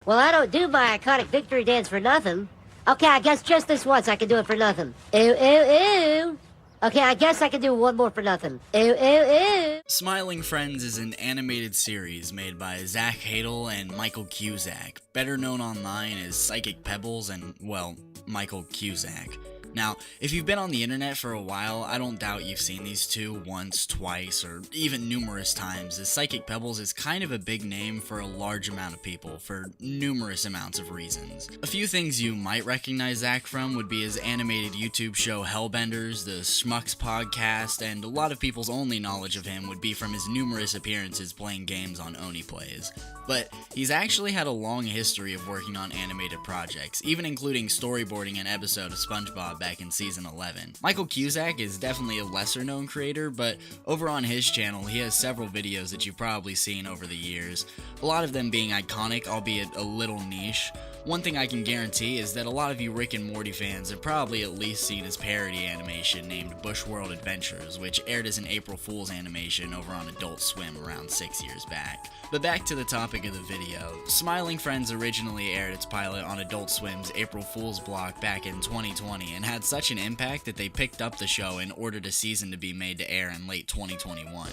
Well, I don't do my iconic victory dance for nothing. Okay, I guess just this once I can do it for nothing. Ew, ew, ew. Okay, I guess I can do one more for nothing. Ew, ew, ew. Smiling Friends is an animated series made by Zach Hadel and Michael Cusack, better known online as Psychic Pebbles and, well, Michael Cusack. Now, if you've been on the internet for a while, I don't doubt you've seen these two once, twice, or even numerous times, as Psychic Pebbles is kind of a big name for a large amount of people, for numerous amounts of reasons. A few things you might recognize Zach from would be his animated YouTube show Hellbenders, the Schmucks podcast, and a lot of people's only knowledge of him would be from his numerous appearances playing games on Oni Plays. But he's actually had a long history of working on animated projects, even including storyboarding an episode of SpongeBob back in season 11. Michael Cusack is definitely a lesser known creator, but over on his channel he has several videos that you've probably seen over the years, a lot of them being iconic, albeit a little niche. One thing I can guarantee is that a lot of you Rick and Morty fans have probably at least seen his parody animation named Bushworld Adventures, which aired as an April Fool's animation over on Adult Swim around 6 years back. But back to the topic of the video. Smiling Friends originally aired its pilot on Adult Swim's April Fool's block back in 2020 and had such an impact that they picked up the show and ordered a season to be made to air in late 2021.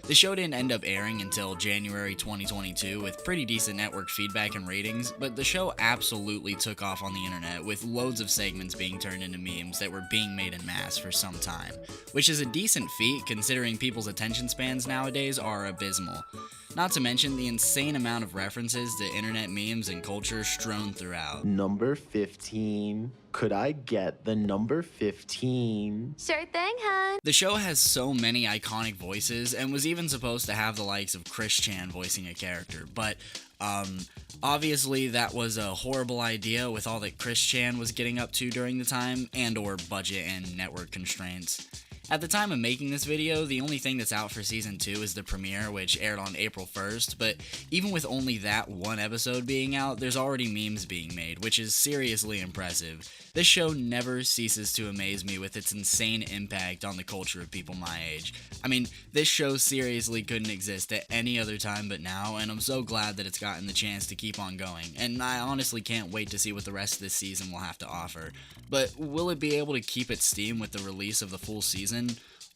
The show didn't end up airing until January 2022 with pretty decent network feedback and ratings, but the show absolutely took off on the internet with loads of segments being turned into memes that were being made en masse for some time, which is a decent feat considering people's attention spans nowadays are abysmal. Not to mention the insane amount of references to internet memes and culture strewn throughout. Number 15. Could I get the number 15? Sure thing, hon. The show has so many iconic voices and was even supposed to have the likes of Chris Chan voicing a character, but obviously that was a horrible idea with all that Chris Chan was getting up to during the time and or budget and network constraints. At the time of making this video, the only thing that's out for Season 2 is the premiere, which aired on April 1st, but even with only that one episode being out, there's already memes being made, which is seriously impressive. This show never ceases to amaze me with its insane impact on the culture of people my age. I mean, this show seriously couldn't exist at any other time but now, and I'm so glad that it's gotten the chance to keep on going, and I honestly can't wait to see what the rest of this season will have to offer. But will it be able to keep its steam with the release of the full season?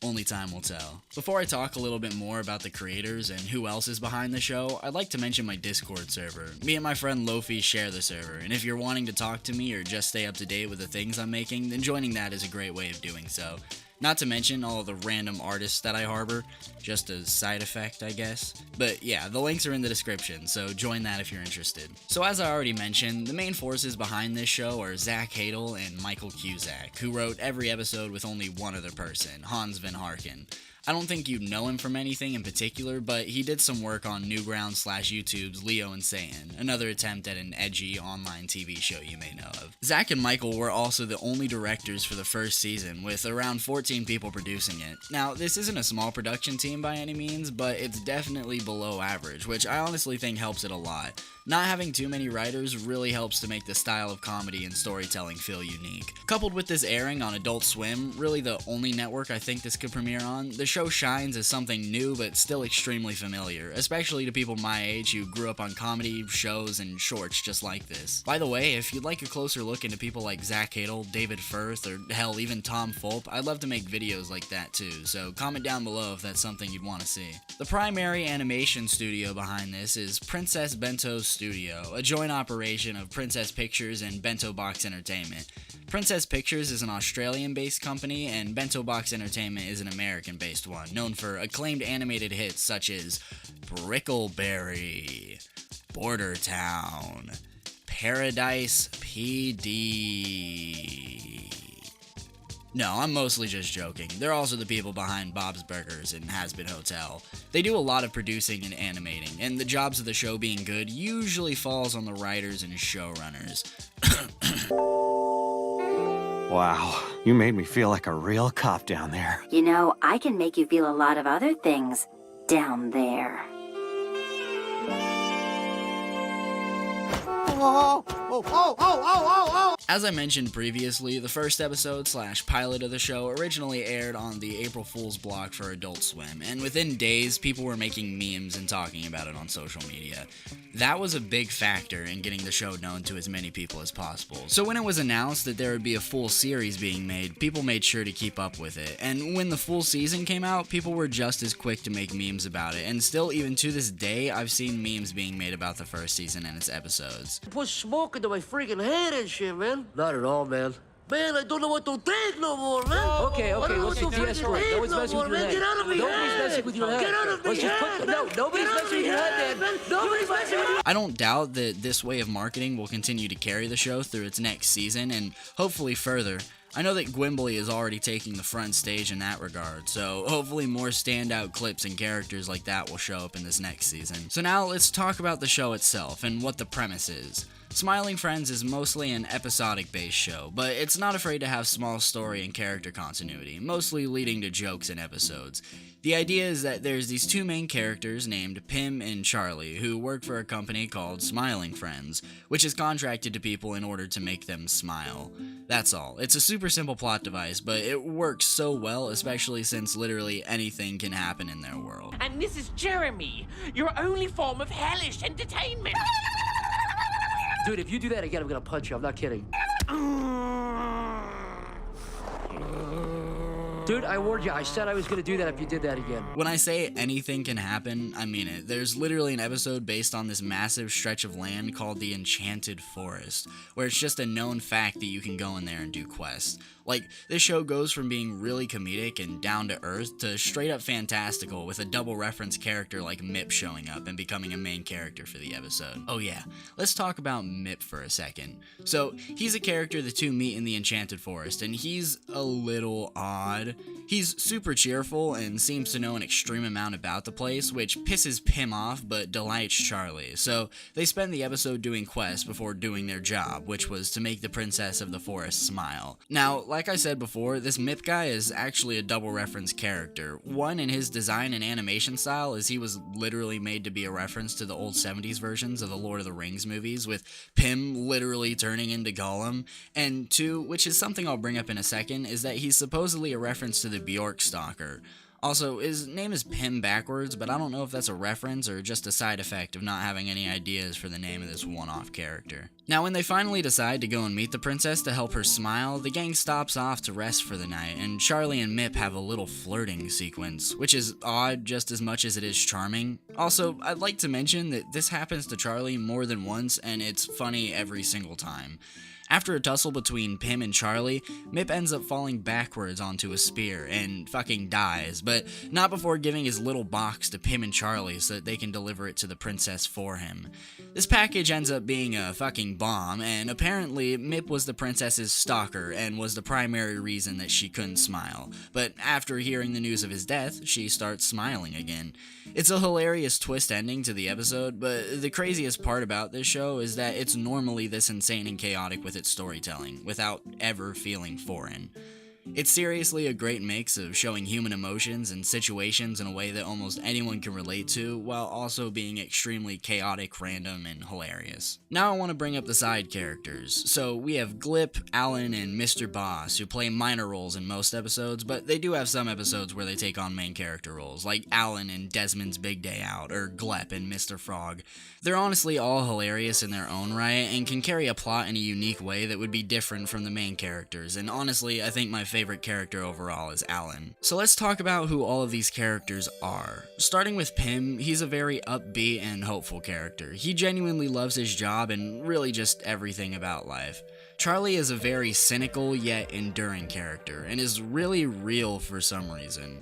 Only time will tell. Before I talk a little bit more about the creators and who else is behind the show, I'd like to mention my Discord server. Me and my friend Lofi share the server, and if you're wanting to talk to me or just stay up to date with the things I'm making, then joining that is a great way of doing so. Not to mention all of the random artists that I harbor, just a side effect, I guess. But yeah, the links are in the description, so join that if you're interested. So as I already mentioned, the main forces behind this show are Zach Hadel and Michael Cusack, who wrote every episode with only one other person, Hans Van Harken. I don't think you'd know him from anything in particular, but he did some work on Newgrounds/YouTube's Leo and Satan, another attempt at an edgy online TV show you may know of. Zach and Michael were also the only directors for the first season, with around 14 people producing it. Now, this isn't a small production team by any means, but it's definitely below average, which I honestly think helps it a lot. Not having too many writers really helps to make the style of comedy and storytelling feel unique. Coupled with this airing on Adult Swim, really the only network I think this could premiere on, the show shines as something new but still extremely familiar, especially to people my age who grew up on comedy, shows, and shorts just like this. By the way, if you'd like a closer look into people like Zach Hadel, David Firth, or hell, even Tom Fulp, I'd love to make videos like that too, so comment down below if that's something you'd want to see. The primary animation studio behind this is Princess Bento Studio, a joint operation of Princess Pictures and Bento Box Entertainment. Princess Pictures is an Australian-based company, and Bento Box Entertainment is an American-based one, known for acclaimed animated hits such as Brickleberry, Border Town, Paradise PD. No, I'm mostly just joking. They're also the people behind Bob's Burgers and Has-Been Hotel. They do a lot of producing and animating, and the jobs of the show being good usually falls on the writers and showrunners. Wow, you made me feel like a real cop down there. You know, I can make you feel a lot of other things down there. As I mentioned previously, the first episode / pilot of the show originally aired on the April Fool's block for Adult Swim, and within days, people were making memes and talking about it on social media. That was a big factor in getting the show known to as many people as possible. So when it was announced that there would be a full series being made, people made sure to keep up with it. And when the full season came out, people were just as quick to make memes about it. And still, even to this day, I've seen memes being made about the first season and its episodes. Put smoke into my freaking head and shit, man. Not at all, man. Man, I don't know what to think no more, man. Okay, let's de-escalate. No one's messing with your head. Get out of me Nobody's head. messing with your head. Get out of me Let's just head, put, man. no, nobody's Get out of messing with me your head, head, man. Nobody's messing with you. I don't doubt that this way of marketing will continue to carry the show through its next season, and hopefully further. I know that Gwimbly is already taking the front stage in that regard, so hopefully more standout clips and characters like that will show up in this next season. So now let's talk about the show itself and what the premise is. Smiling Friends is mostly an episodic-based show, but it's not afraid to have small story and character continuity, mostly leading to jokes in episodes. The idea is that there's these two main characters named Pim and Charlie who work for a company called Smiling Friends, which is contracted to people in order to make them smile. That's all. It's a super simple plot device, but it works so well, especially since literally anything can happen in their world. And this is Jeremy, your only form of hellish entertainment. Dude, if you do that again, I'm gonna punch you. I'm not kidding. Dude, I warned you. I said I was gonna do that if you did that again. When I say anything can happen, I mean it. There's literally an episode based on this massive stretch of land called the Enchanted Forest, where it's just a known fact that you can go in there and do quests. Like, this show goes from being really comedic and down to earth to straight up fantastical with a double reference character like Mip showing up and becoming a main character for the episode. Oh yeah, let's talk about Mip for a second. So, he's a character the two meet in the Enchanted Forest, and he's a little odd. He's super cheerful and seems to know an extreme amount about the place, which pisses Pim off but delights Charlie. So, they spend the episode doing quests before doing their job, which was to make the princess of the forest smile. Now, like I said before, this Mip guy is actually a double reference character. One, in his design and animation style, as he was literally made to be a reference to the old 70s versions of the Lord of the Rings movies, with Pim literally turning into Gollum. And two, which is something I'll bring up in a second, is that he's supposedly a reference to the Bjork Stalker. Also, his name is Pim backwards, but I don't know if that's a reference or just a side effect of not having any ideas for the name of this one-off character. Now, when they finally decide to go and meet the princess to help her smile, the gang stops off to rest for the night, and Charlie and Mip have a little flirting sequence, which is odd just as much as it is charming. Also, I'd like to mention that this happens to Charlie more than once, and it's funny every single time. After a tussle between Pim and Charlie, Mip ends up falling backwards onto a spear and fucking dies, but not before giving his little box to Pim and Charlie so that they can deliver it to the princess for him. This package ends up being a fucking bomb, and apparently Mip was the princess's stalker and was the primary reason that she couldn't smile, but after hearing the news of his death, she starts smiling again. It's a hilarious twist ending to the episode, but the craziest part about this show is that it's normally this insane and chaotic with its storytelling, without ever feeling foreign. It's seriously a great mix of showing human emotions and situations in a way that almost anyone can relate to, while also being extremely chaotic, random, and hilarious. Now I want to bring up the side characters. So we have Glip, Alan, and Mr. Boss, who play minor roles in most episodes, but they do have some episodes where they take on main character roles, like Alan in Desmond's Big Day Out, or Glep in Mr. Frog. They're honestly all hilarious in their own right, and can carry a plot in a unique way that would be different from the main characters, and honestly, I think my favorite character overall is Alan. So let's talk about who all of these characters are. Starting with Pim, he's a very upbeat and hopeful character. He genuinely loves his job and really just everything about life. Charlie is a very cynical yet enduring character, and is really real for some reason.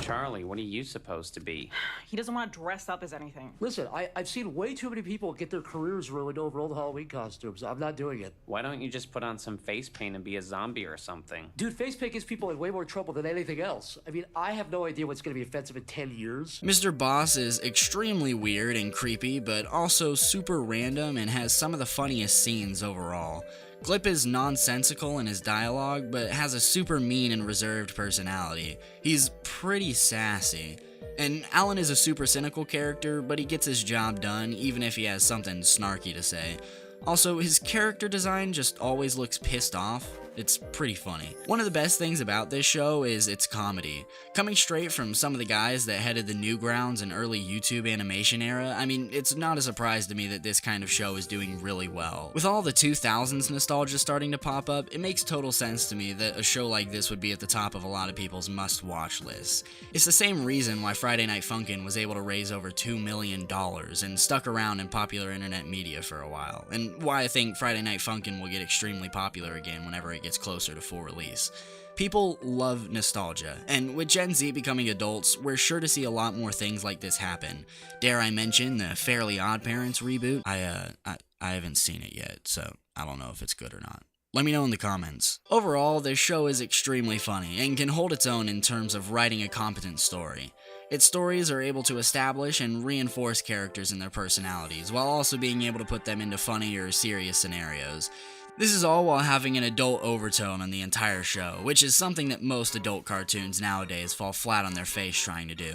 Charlie, what are you supposed to be? He doesn't want to dress up as anything. Listen, I've seen way too many people get their careers ruined over old Halloween costumes. I'm not doing it. Why don't you just put on some face paint and be a zombie or something? Dude, face paint gets people in way more trouble than anything else. I mean, I have no idea what's going to be offensive in 10 years. Mr. Boss is extremely weird and creepy, but also super random and has some of the funniest scenes overall. Glip is nonsensical in his dialogue, but has a super mean and reserved personality. He's pretty sassy. And Alan is a super cynical character, but he gets his job done, even if he has something snarky to say. Also, his character design just always looks pissed off. It's pretty funny. One of the best things about this show is its comedy. Coming straight from some of the guys that headed the Newgrounds and early YouTube animation era, I mean, it's not a surprise to me that this kind of show is doing really well. With all the 2000s nostalgia starting to pop up, it makes total sense to me that a show like this would be at the top of a lot of people's must-watch lists. It's the same reason why Friday Night Funkin' was able to raise over $2 million and stuck around in popular internet media for a while, and why I think Friday Night Funkin' will get extremely popular again whenever it gets closer to full release. People love nostalgia, and with Gen Z becoming adults, we're sure to see a lot more things like this happen. Dare I mention the Fairly Odd Parents reboot? I haven't seen it yet, so I don't know if it's good or not. Let me know in the comments. Overall, this show is extremely funny and can hold its own in terms of writing a competent story. Its stories are able to establish and reinforce characters and their personalities, while also being able to put them into funny or serious scenarios. This is all while having an adult overtone on the entire show, which is something that most adult cartoons nowadays fall flat on their face trying to do.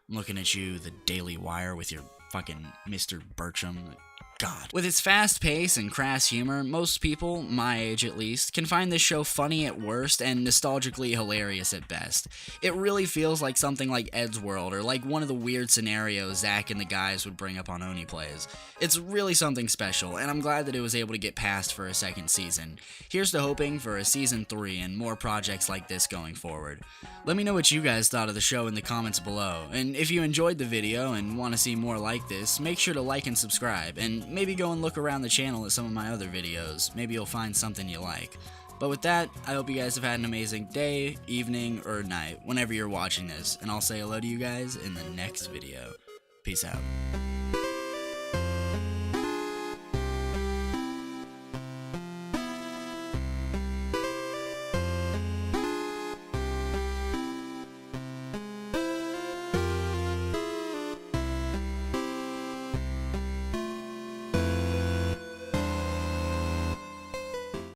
I'm looking at you, the Daily Wire, with your fucking Mr. Bertram. God. With its fast pace and crass humor, most people, my age at least, can find this show funny at worst and nostalgically hilarious at best. It really feels like something like Ed's World, or like one of the weird scenarios Zach and the guys would bring up on Oni Plays. It's really something special, and I'm glad that it was able to get passed for a second season. Here's to hoping for a season 3 and more projects like this going forward. Let me know what you guys thought of the show in the comments below, and if you enjoyed the video and want to see more like this, make sure to like and subscribe, and maybe go and look around the channel at some of my other videos. Maybe you'll find something you like. But with that, I hope you guys have had an amazing day, evening, or night, whenever you're watching this, and I'll say hello to you guys in the next video. Peace out.